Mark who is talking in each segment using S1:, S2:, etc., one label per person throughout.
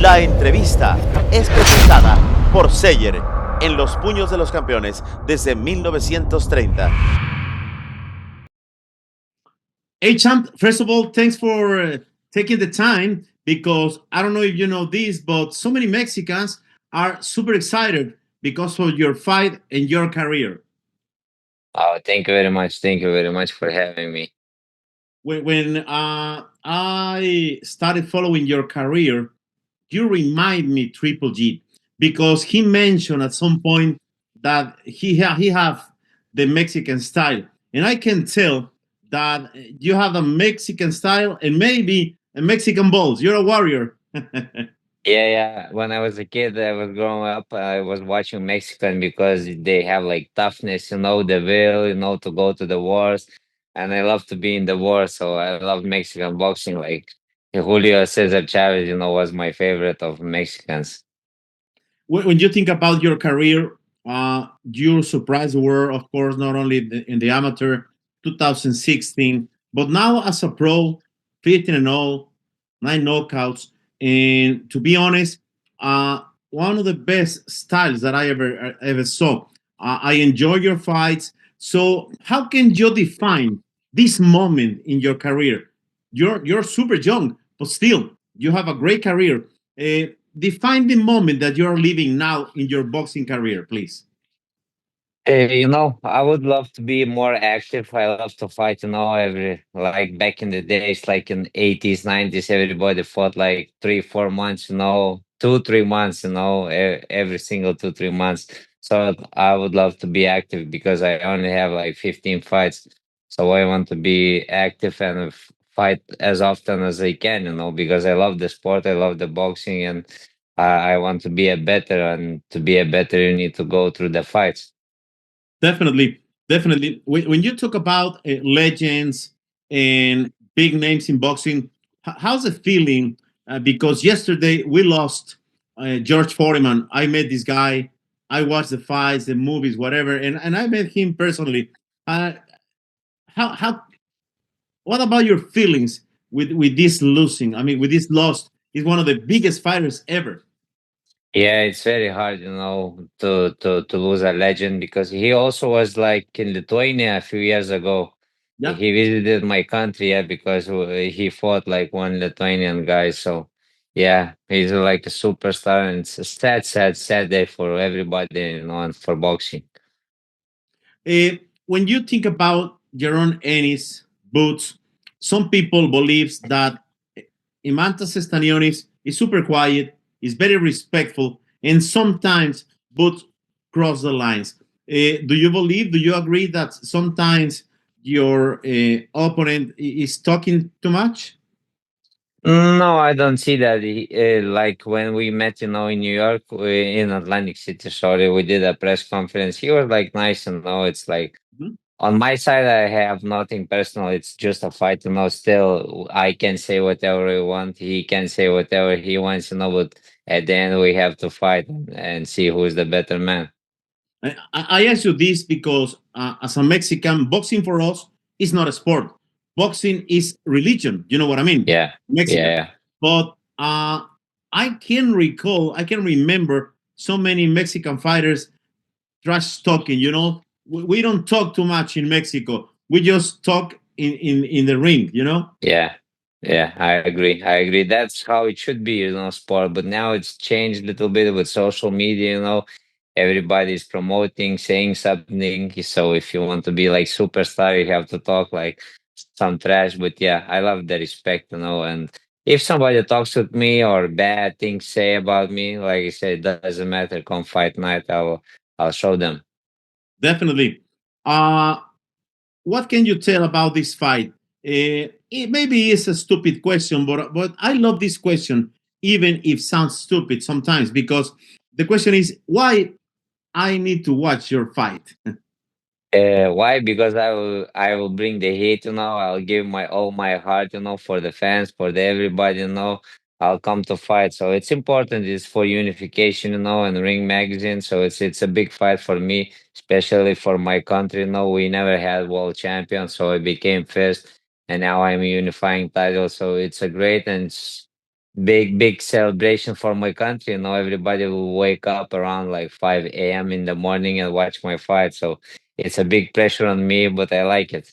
S1: La entrevista es presentada por SEYER en los puños de los campeones desde 1930.
S2: Hey, champ, first of all, thanks for taking the time because I don't know if you know this, but so many Mexicans are super excited because of your fight and your career.
S3: Oh, thank you very much. Thank you very much for having me.
S2: When I started following your career, you remind me Triple G because he mentioned at some point that he have the Mexican style, and I can tell that you have a Mexican style and maybe a Mexican balls. You're a warrior.
S3: Yeah, yeah. When I was a kid, I was growing up, I was watching Mexican because they have like toughness, the will, to go to the wars. And I love to be in the war, so I love Mexican boxing. Like Julio Cesar Chavez, was my favorite of Mexicans.
S2: When you think about your career, you surprised the world, of course, not only in the amateur 2016, but now as a pro, 15 and all, 9 knockouts. And to be honest, one of the best styles that I ever saw. I enjoy your fights. So, how can you define this moment in your career? You're super young, but still, you have a great career. Define the moment that you're living now in your boxing career, please.
S3: I would love to be more active. I love to fight, every like back in the days, like in 80s, 90s, everybody fought like 3, 4 months, 2, 3 months, every single 2, 3 months. So I would love to be active because I only have like 15 fights. So I want to be active and fight as often as I can, because I love the sport, I love the boxing, and I want to be a better. And to be a better, you need to go through the fights.
S2: Definitely, definitely. When you talk about legends and big names in boxing, how's the feeling? Because yesterday we lost George Foreman. I met this guy. I watched the fights, the movies, whatever, and I met him personally. Uh, how what about your feelings with this losing? I mean, with this loss, he's one of the biggest fighters ever.
S3: Yeah, it's very hard, to lose a legend because he also was like in Lithuania a few years ago.
S2: Yeah.
S3: He visited my country, yeah, because he fought like one Lithuanian guy. So yeah, he's like a superstar, and it's a sad, sad, sad day for everybody, and for boxing.
S2: When you think about your own Ennis boots, some people believes that Imantas Stanionis is super quiet, is very respectful, and sometimes boots cross the lines. Do you believe? Do you agree that sometimes your opponent is talking too much?
S3: No, I don't see that. Like when we met, in New York, in Atlantic City, sorry, we did a press conference. He was like nice, it's like
S2: Mhm.
S3: on my side, I have nothing personal. It's just a fight, Still, I can say whatever I want. He can say whatever he wants, But at the end, we have to fight and see who's the better man.
S2: I ask you this because, as a Mexican, boxing for us is not a sport. Boxing is religion. You know what I mean?
S3: Yeah,
S2: Mexican.
S3: yeah,
S2: But I can remember so many Mexican fighters trash talking. We don't talk too much in Mexico. We just talk in the ring.
S3: yeah, yeah. I agree. I agree. That's how it should be, sport. But now it's changed a little bit with social media. Everybody's promoting, saying something. So if you want to be like superstar, you have to talk like some trash. But yeah, I love the respect, And if somebody talks with me or bad things say about me, like I said, doesn't matter. Come fight night, I'll show them.
S2: Definitely. What can you tell about this fight? It maybe is a stupid question, but I love this question, even if sounds stupid sometimes, because the question is why I need to watch your fight.
S3: Why? Because I will bring the heat, I'll give my all my heart, for the fans, for everybody, I'll come to fight. So it's important. It's for unification, and Ring Magazine. So it's a big fight for me, especially for my country. We never had world champion, so I became first, and now I'm unifying title. So it's a great and big celebration for my country. Everybody will wake up around like 5 a.m. in the morning and watch my fight. So it's a big pressure on me, but I like it.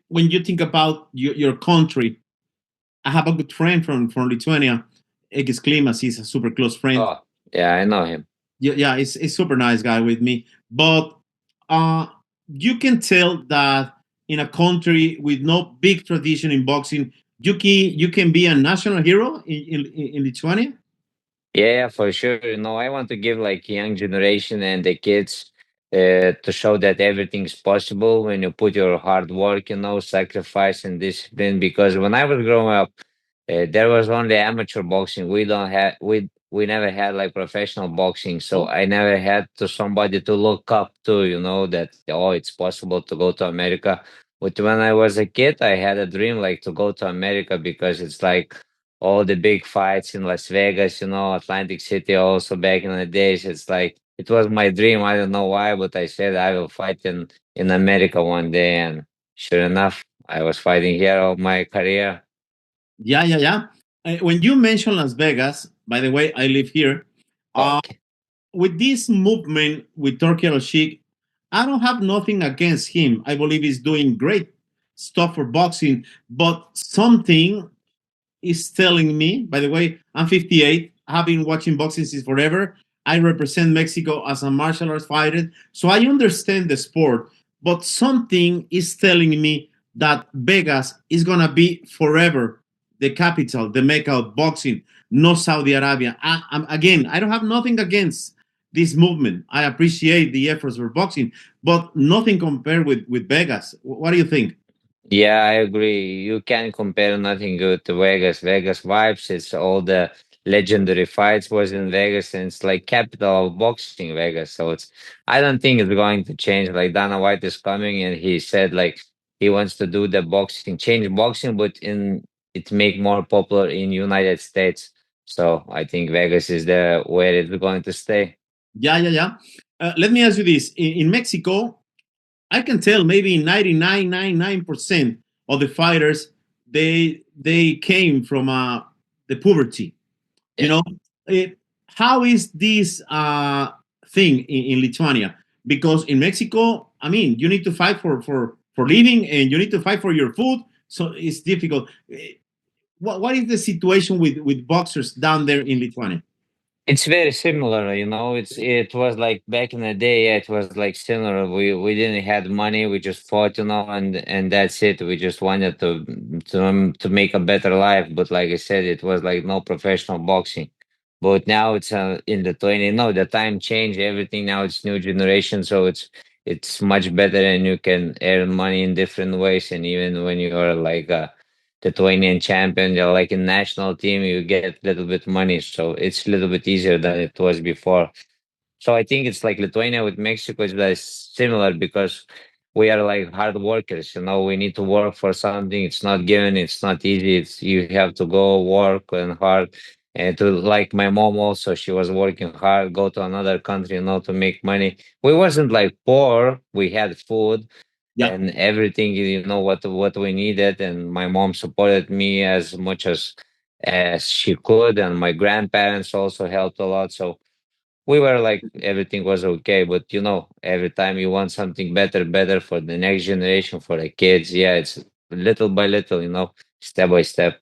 S2: When you think about your country, I have a good friend from Lithuania, Egis Klimas. He's a super close friend.
S3: Oh, yeah, I know him.
S2: Yeah, he's super nice guy with me. But uh, you can tell that in a country with no big tradition in boxing, you can be a national hero in Lithuania.
S3: Yeah, for sure. I want to give like young generation and the kids to show that everything's possible when you put your hard work, sacrifice and discipline. Because when I was growing up, there was only amateur boxing. We don't have we never had like professional boxing, so I never had to somebody to look up to. That it's possible to go to America. But when I was a kid, I had a dream like to go to America because it's like all the big fights in Las Vegas, Atlantic City. Also back in the days, it's like it was my dream. I don't know why, but I said I will fight in America one day, and sure enough, I was fighting here all my career.
S2: Yeah. When you mention Las Vegas, by the way, I live here. Uh,
S3: Okay.
S2: with this movement with Turkey Al-Sheikh, I don't have nothing against him. I believe he's doing great stuff for boxing, but something is telling me, by the way, I'm 58. I've been watching boxing since forever. I represent Mexico as a martial arts fighter, so I understand the sport. But something is telling me that Vegas is gonna be forever the capital, the mecca of boxing, no Saudi Arabia. Again, I don't have nothing against this movement. I appreciate the efforts for boxing, but nothing compared with Vegas. What do you think?
S3: Yeah, I agree. You can't compare nothing good to Vegas. Vegas vibes. It's all the legendary fights was in Vegas, and it's like capital of boxing, Vegas. So I don't think it's going to change. Like Dana White is coming, and he said like he wants to do the boxing, change boxing, but in it make more popular in United States. So I think Vegas is the where it's going to stay.
S2: Yeah. Let me ask you this: in Mexico, I can tell maybe 99.99% of the fighters they came from the poverty. You
S3: Yeah.
S2: know, Eh, how is this thing in Lithuania? Because in Mexico, I mean, you need to fight for living and you need to fight for your food, so it's difficult. What is the situation with boxers down there in Lithuania?
S3: It's very similar, it was like back in the day, yeah, it was like similar. We didn't had money, we just fought, and that's it. We just wanted to make a better life. But like I said, it was like no professional boxing. But now it's in the 20, no, the time changed, everything now it's new generation, so it's much better and you can earn money in different ways. And even when you are like the 20 champion, you're like in national team, you get a little bit money. So it's a little bit easier than it was before. So I think it's like Lithuania with Mexico is like similar because we are like hard workers. We need to work for something. It's not given. It's not easy. It's you have to go work and hard. And to like my mom also, she was working hard, go to another country, to make money. We wasn't like poor. We had food
S2: Yeah,
S3: and everything, what we needed. And my mom supported me as much as she could, and my grandparents also helped a lot. So we were like everything was okay. But every time you want something better for the next generation, for the kids, yeah, it's little by little, step by step.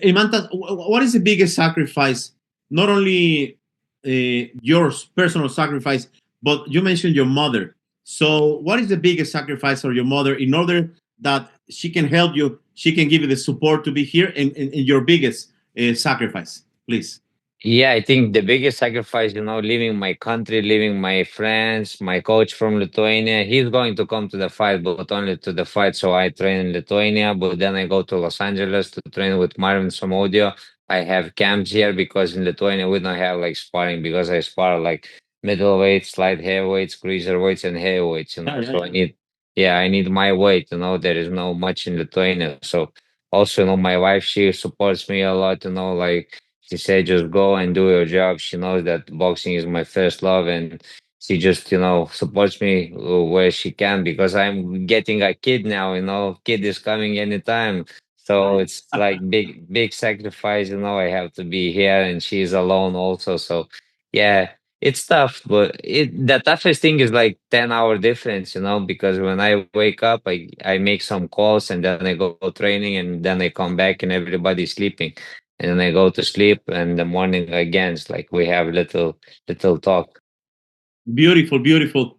S2: Manta, what is the biggest sacrifice? Not only your personal sacrifice, but you mentioned your mother. So, what is the biggest sacrifice of your mother in order that she can help you? She can give you the support to be here, and your biggest sacrifice, please.
S3: Yeah, I think the biggest sacrifice, leaving my country, leaving my friends, my coach from Lithuania, he's going to come to the fight, but only to the fight. So I train in Lithuania, but then I go to Los Angeles to train with Marvin Somodio. I have camps here because in Lithuania we don't have like sparring because I spar like middleweights, light heavyweights, cruiserweights, and heavyweights. So I need my weight. There is no much in Lithuania. So also, my wife, she supports me a lot. Like she said, just go and do your job. She knows that boxing is my first love, and she just, supports me where she can because I'm getting a kid now. Kid is coming anytime. So it's like big sacrifice, I have to be here and she's alone also. So yeah, it's tough, but the toughest thing is like 10-hour difference, because when I wake up, I make some calls and then I go training and then I come back and everybody's sleeping. And then I go to sleep and the morning again, it's like we have little talk.
S2: Beautiful, beautiful.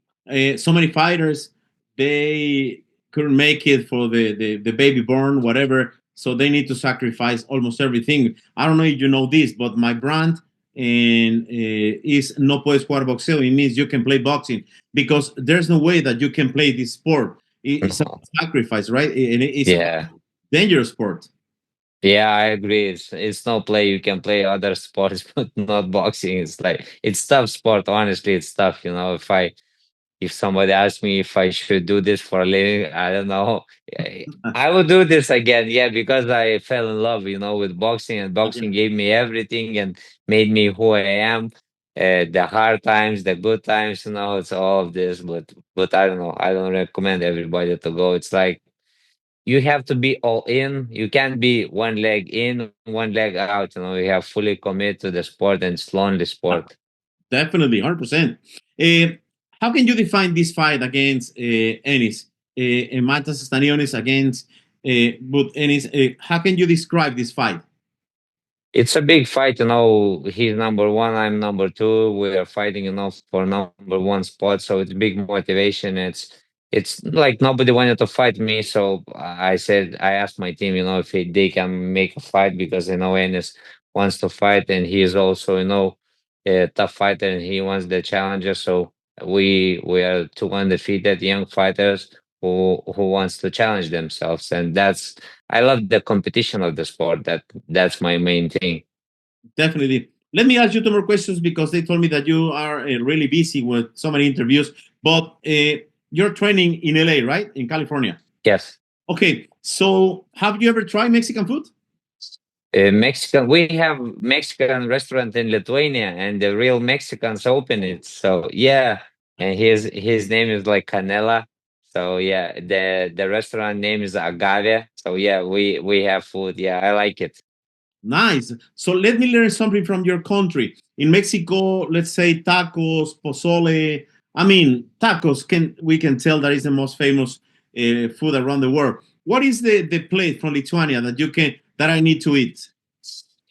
S2: So many fighters, they couldn't make it for the baby born, whatever. So they need to sacrifice almost everything. I don't know if you know this, but my brand is no puedes jugar boxeo. It means you can play boxing because there's no way that you can play this sport. It's a
S3: No.
S2: sacrifice, right? And it's a
S3: Yeah.
S2: dangerous sport.
S3: Yeah, I agree. It's no play. You can play other sports, but not boxing. It's like it's tough sport. Honestly, it's tough. If somebody asks me if I should do this for a living, I don't know. I would do this again, yeah, because I fell in love, with boxing, and
S2: Yeah.
S3: boxing gave me everything and made me who I am. The hard times, the good times, it's all of this. But I don't know. I don't recommend everybody to go. It's like you have to be all in. You can't be one leg in, one leg out. You have fully commit to the sport, and it's lonely sport.
S2: Definitely, 100%. Uh, how can you define this fight against Ennis? Matas Stanionis against but Ennis. How can you describe this fight?
S3: It's a big fight, He's number one, I'm number two. We are fighting, for number one spot. So it's big motivation. It's like nobody wanted to fight me. So I asked my team, if they can make a fight because I know Ennis wants to fight and he is also, a tough fighter and he wants the challenger. So we are two undefeated young fighters who wants to challenge themselves. And I love the competition of the sport. That's my main thing.
S2: Definitely. Let me ask you two more questions because they told me that you are really busy with so many interviews. But you're training in LA, right? In California.
S3: Yes.
S2: Okay. So have you ever tried Mexican food?
S3: Mexican. We have Mexican restaurant in Lithuania, and the real Mexicans open it. So yeah, and his name is like Canela. So yeah, the restaurant name is Agave. So yeah, we have food. Yeah, I like it.
S2: Nice. So let me learn something from your country. In Mexico, let's say tacos, pozole. I mean, tacos can we can tell that is the most famous food around the world. What is the plate from Lithuania that I need to eat?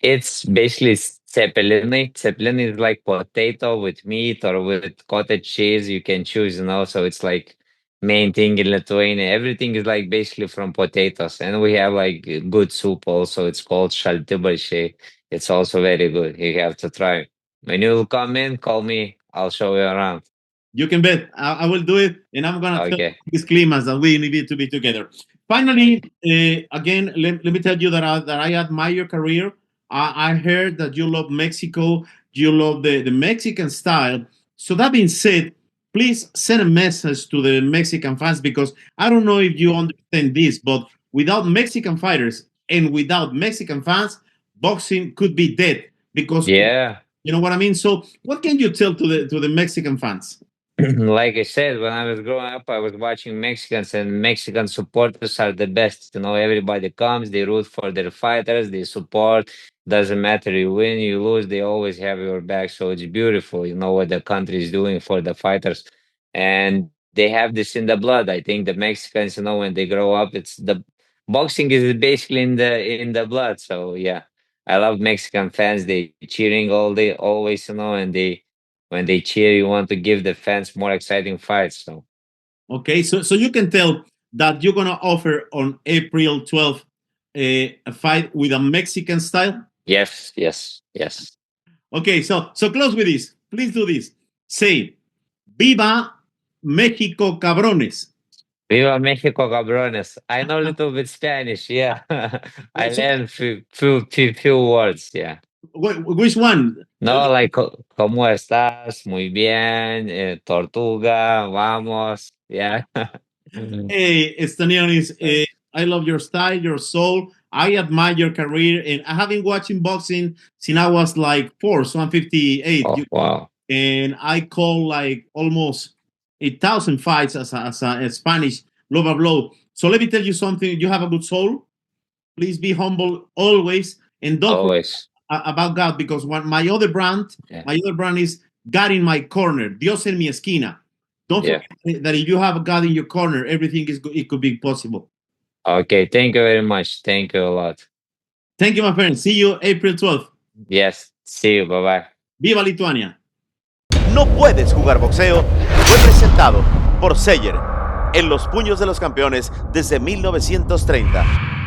S3: It's basically cepelini. Cepelini is like potato with meat or with cottage cheese. You can choose, So it's like main thing in Lithuania. Everything is like basically from potatoes, and we have like good soup also. It's called šaltibarščiai. It's also very good. You have to try. When you come in, call me. I'll show you around.
S2: You can bet. I will do it, and I'm gonna tell
S3: Okay.
S2: these climas that we need to be together. Finally, again, let me tell you that I admire your career. I heard that you love Mexico, you love the Mexican style. So that being said, please send a message to the Mexican fans because I don't know if you understand this, but without Mexican fighters and without Mexican fans, boxing could be dead because
S3: Yeah.
S2: you know what I mean. So, what can you tell to the Mexican fans?
S3: Like I said, when I was growing up, I was watching Mexicans, and Mexican supporters are the best. Everybody comes, they root for their fighters, they support. Doesn't matter you win, you lose, they always have your back. So it's beautiful, what the country is doing for the fighters, and they have this in the blood. I think the Mexicans, when they grow up, it's the boxing is basically in the blood. So yeah, I love Mexican fans. They cheering all day, always, and they when they cheer, you want to give the fans more exciting fights. So
S2: Okay, so you can tell that you're gonna offer on April 12th a fight with a Mexican style.
S3: yes, yes, yes.
S2: Okay, so close with this. Please do this. Say, "Viva México, cabrones."
S3: Viva Mexico, cabrones. I know a little bit Spanish. Yeah, I
S2: So,
S3: learned few words. Yeah.
S2: which one?
S3: No, like, ¿cómo estás? Muy bien. Tortuga, vamos. Yeah.
S2: Hey, Stanionis, I love your style, your soul. I admire your career, and I have been watching boxing since I was like 4, so I'm 58.
S3: Oh, wow.
S2: And I call like almost 1,000 fights as a Spanish lover blow. So let me tell you something. You have a good soul. Please be humble always, and don't forget
S3: Always.
S2: about God, because my other brand is God in my corner, Dios en mi esquina. Don't forget that if you have God in your corner, everything it could be possible.
S3: Okay, thank you very much. Thank you a lot.
S2: Thank you, my friend. See you April 12th.
S3: Yes, see you. Bye bye.
S2: Viva Lituania.
S1: No Puedes Jugar Boxeo fue presentado por SEYER en los puños de los campeones desde 1930.